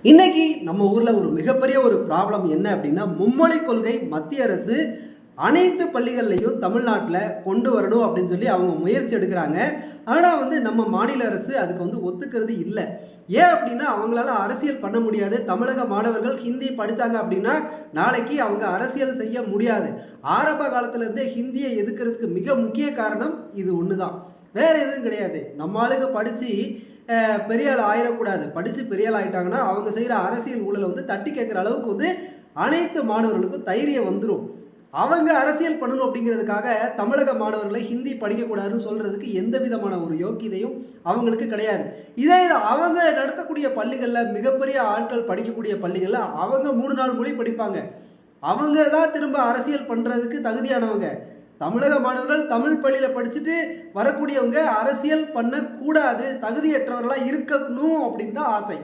இன்னைக்கு நம்ம ஊர்ல ஒரு மிகப்பெரிய ஒரு ப்ராப்ளம் என்ன அப்படின்னா, மும்மொழி கொள்கை மத்திய அரசு அனைத்து பள்ளிகள்லையும் தமிழ்நாட்டில் கொண்டு வரணும் அப்படின்னு சொல்லி அவங்க முயற்சி எடுக்கிறாங்க. ஆனால் நம்ம மாநில அரசு அதுக்கு ஒத்துக்கிறது இல்லை. ஏன் அப்படின்னா, அவங்களால அரசியல் பண்ண முடியாது. தமிழக மாணவர்கள் ஹிந்தி படித்தாங்க அப்படின்னா நாளைக்கு அவங்க அரசியல் செய்ய முடியாது. ஆரம்ப காலத்திலேருந்தே ஹிந்தியை எதுக்கிறதுக்கு மிக முக்கிய காரணம் இது ஒன்று தான், வேற எதுவும் கிடையாது. நம்ம ஆளுங்க படித்து பெரிய ஆள் ஆயிடக்கூடாது. படித்து பெரிய ஆள் ஆகிட்டாங்கன்னா அவங்க செய்கிற அரசியல் ஊழலை தட்டி கேட்குற அளவுக்கு அனைத்து மாணவர்களுக்கும் தைரியம் வந்துடும். அவங்க அரசியல் பண்ணணும் அப்படிங்கிறதுக்காக தமிழக மாணவர்களை ஹிந்தி படிக்கக்கூடாதுன்னு சொல்கிறதுக்கு எந்த விதமான ஒரு யோக்கியதையும் அவங்களுக்கு கிடையாது. இதே அவங்க நடத்தக்கூடிய பள்ளிகளில், மிகப்பெரிய ஆட்கள் படிக்கக்கூடிய பள்ளிகளில் அவங்க 3-4 மொழி படிப்பாங்க. அவங்க தான் திரும்ப அரசியல் பண்ணுறதுக்கு தகுதியானவங்க. தமிழக மாணவர்கள் தமிழ் பள்ளியில் படிச்சுட்டு வரக்கூடியவங்க அரசியல் பண்ணக்கூடாது, தகுதியற்றவர்களாக இருக்கணும் அப்படின்னு தான் ஆசை.